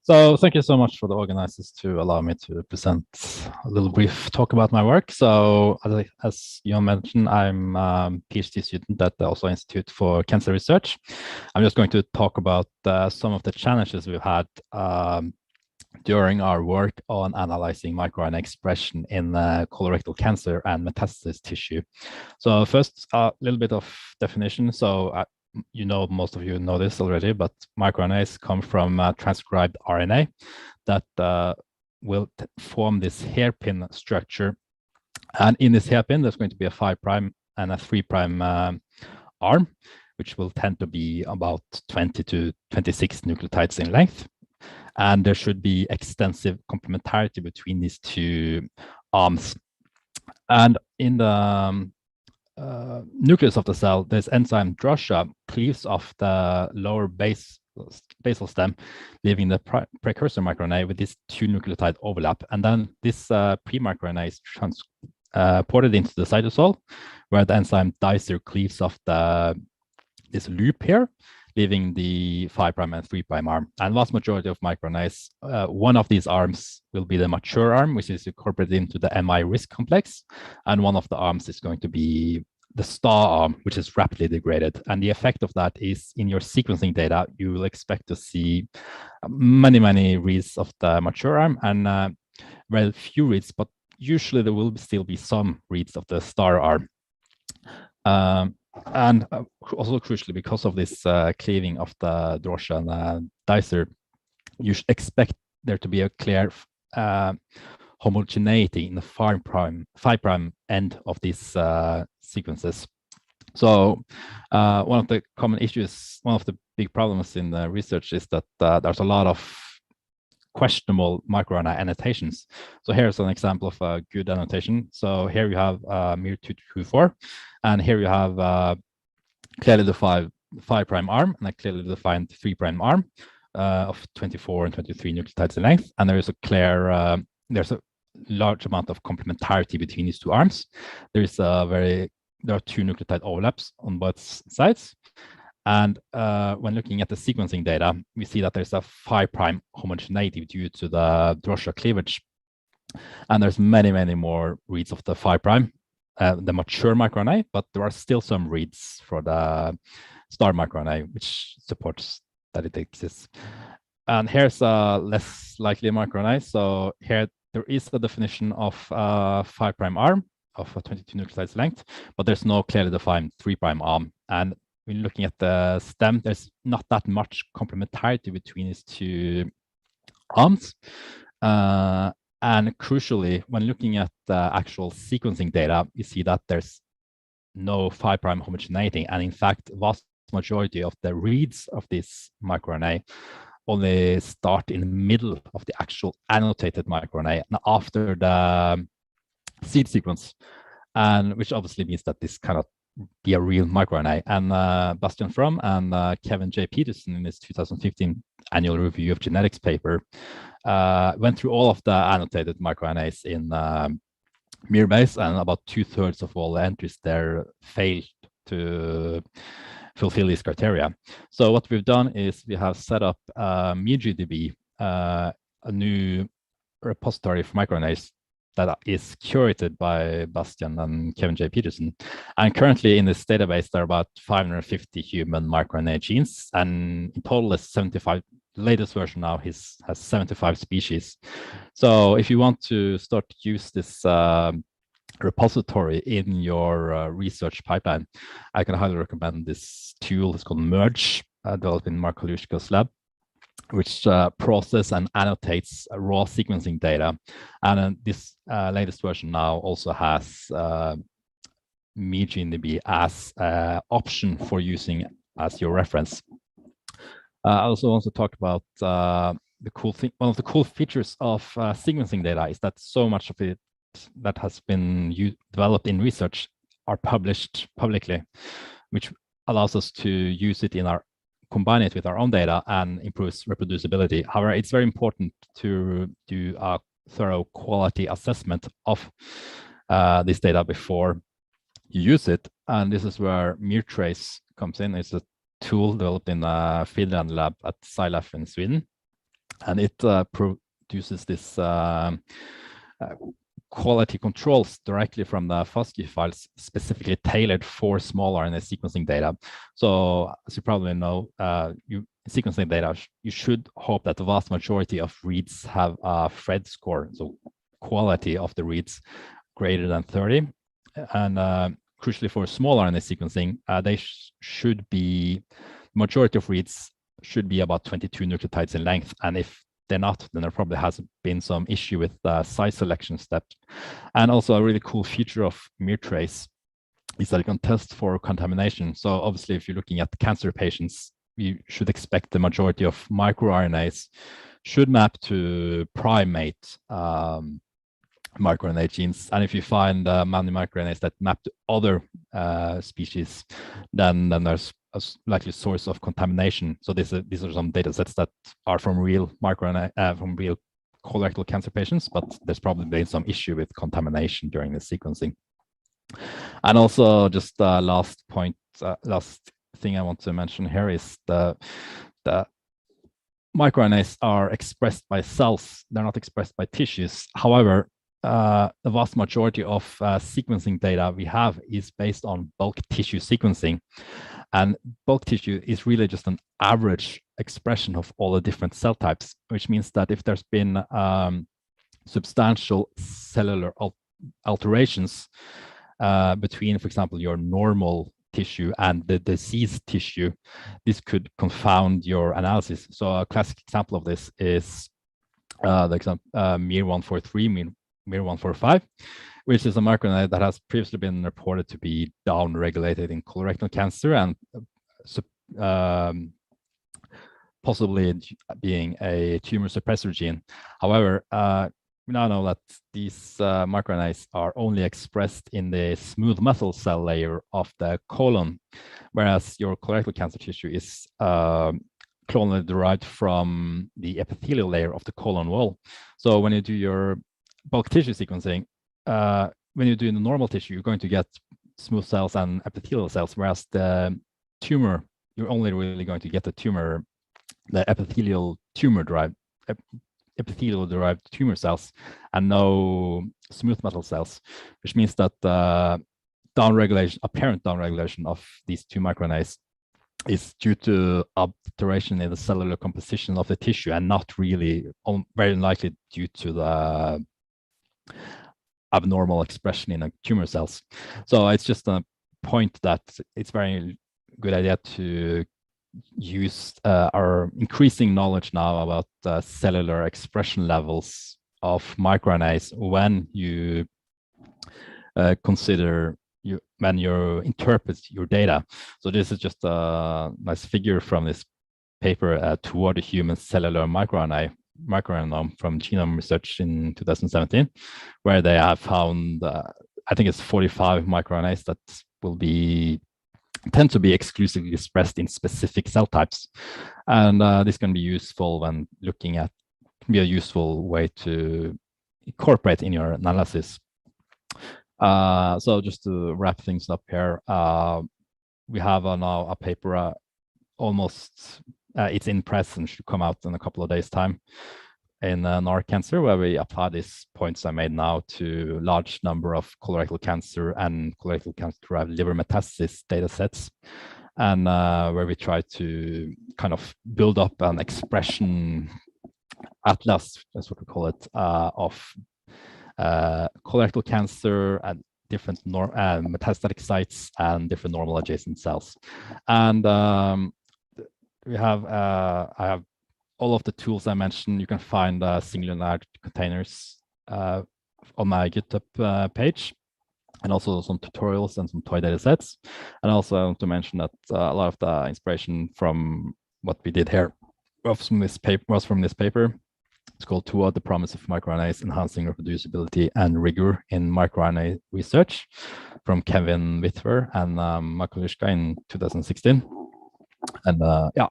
So thank you so much for the organizers to allow me to present a little brief talk about my work. So as you mentioned, I'm a PhD student at the Oslo Institute for Cancer Research. I'm just going to talk about some of the challenges we've had during our work on analyzing microRNA expression in colorectal cancer and metastasis tissue. So first, a little bit of definition. So most of you know this already, but microRNAs come from transcribed RNA that will form this hairpin structure. And in this hairpin, there's going to be a 5' and a 3' arm, which will tend to be about 20 to 26 nucleotides in length. And there should be extensive complementarity between these two arms. And in the nucleus of the cell, this enzyme drosha cleaves off the lower basal stem, leaving the precursor microRNA with this two nucleotide overlap. And then this pre-microRNA is transported into the cytosol, where the enzyme dicer cleaves off this loop here, leaving the 5' and 3' arm. And vast majority of microRNAs, one of these arms will be the mature arm, which is incorporated into the MI risk complex. And one of the arms is going to be the star arm, which is rapidly degraded. And the effect of that is in your sequencing data, you will expect to see many reads of the mature arm and very few reads, but usually there will still be some reads of the star arm. And also crucially, because of this cleaving of the drosha and dicer, you should expect there to be a clear homogeneity in the 5' end of these sequences. So one of the common issues, one of the big problems in the research is that there's a lot of questionable microRNA annotations. So here's an example of a good annotation. So here you have MIR224, and here you have clearly defined 5' arm and a clearly defined 3' arm of 24 and 23 nucleotides in length. And there is a clear, there's a large amount of complementarity between these two arms. There are two nucleotide overlaps on both sides. And when looking at the sequencing data, we see that there's a 5' homogeneity due to the drosha cleavage. And there's many more reads of the 5', the mature microRNA, but there are still some reads for the star microRNA, which supports that it exists. And here's a less likely microRNA. So here there is a definition of 5' arm of a 22 nucleotides length, but there's no clearly defined 3' arm. And when looking at the stem, there's not that much complementarity between these two arms. And crucially, when looking at the actual sequencing data, you see that there's no 5' homogeneity. And in fact, vast majority of the reads of this microRNA only start in the middle of the actual annotated microRNA and after the seed sequence, and which obviously means that this cannot be a real microRNA. And Bastian Fromm and Kevin J. Peterson in his 2015 annual review of genetics paper went through all of the annotated microRNAs in MIR-base, and about 2/3 of all the entries there failed to fulfill these criteria. So what we've done is we have set up MirGDB, a new repository for microRNAs that is curated by Bastian and Kevin J. Peterson. And currently in this database, there are about 550 human microRNA genes, and in total is 75. The latest version now has 75 species. So if you want to start to use this repository in your research pipeline, I can highly recommend this tool. It's called Merge, developed in Mark Halushka's lab, which process and annotates raw sequencing data. And this latest version now also has MirGDB as an option for using as your reference. I also want to talk about the cool thing. One of the cool features of sequencing data is that so much of it that has been developed in research are published publicly, which allows us to use it in combine it with our own data and improves reproducibility. However, it's very important to do a thorough quality assessment of this data before you use it. And this is where MirTrace comes in. It's a tool developed in the Finland lab at Scilab in Sweden. and it produces this quality controls directly from the FASTQ files, specifically tailored for small RNA sequencing data. So as you probably know, sequencing data, you should hope that the vast majority of reads have a Phred score, so quality of the reads greater than 30. And crucially for small RNA sequencing, they should be, majority of reads should be about 22 nucleotides in length. And if they're not, then there probably has been some issue with the size selection step. And also a really cool feature of microRNAs is that you can test for contamination. So obviously, if you're looking at cancer patients, you should expect the majority of microRNAs should map to primate microRNA genes. And if you find many microRNAs that map to other species, then there's a likely source of contamination. So these are some data sets that are from real microRNA, from real colorectal cancer patients, but there's probably been some issue with contamination during the sequencing. And also, just last point, last thing I want to mention here is the microRNAs are expressed by cells. They're not expressed by tissues. However, the vast majority of sequencing data we have is based on bulk tissue sequencing. And bulk tissue is really just an average expression of all the different cell types, which means that if there's been substantial cellular alterations between, for example, your normal tissue and the diseased tissue, this could confound your analysis. So a classic example of this is the example MIR143, MIR145, which is a microRNA that has previously been reported to be down-regulated in colorectal cancer and possibly being a tumor suppressor gene. However, we now know that these microRNAs are only expressed in the smooth muscle cell layer of the colon, whereas your colorectal cancer tissue is clonally derived from the epithelial layer of the colon wall. So when you do your bulk tissue sequencing, when you do the normal tissue, you're going to get smooth cells and epithelial cells, whereas the tumor, you're only really going to get the tumor, the epithelial tumor-derived tumor cells, and no smooth muscle cells, which means that downregulation, apparent downregulation of these two microRNAs is due to alteration in the cellular composition of the tissue, and not really, very likely due to the abnormal expression in tumor cells. So it's just a point that it's very good idea to use our increasing knowledge now about cellular expression levels of microRNAs when you when you interpret your data. So this is just a nice figure from this paper toward a human cellular microRNA from Genome Research in 2017, where they have found, I think it's 45 microRNAs that will tend to be exclusively expressed in specific cell types. And this can be useful when looking at, be a useful way to incorporate in your analysis. So just to wrap things up here, we have now a paper almost, it's in press and should come out in a couple of days' time in NAR cancer, where we apply these points I made now to large number of colorectal cancer and colorectal cancer-derived liver metastasis data sets, and where we try to kind of build up an expression atlas, that's what we call it, of colorectal cancer and different metastatic sites and different normal adjacent cells. And we have, I have all of the tools I mentioned. You can find singular large containers on my GitHub page, and also some tutorials and some toy data sets. And also I want to mention that a lot of the inspiration from what we did here was from this paper. It's called Toward the Promise of microRNAs, Enhancing Reproducibility and Rigor in microRNA Research, from Kevin Witwer and Michael Lischka in 2016. And yeah,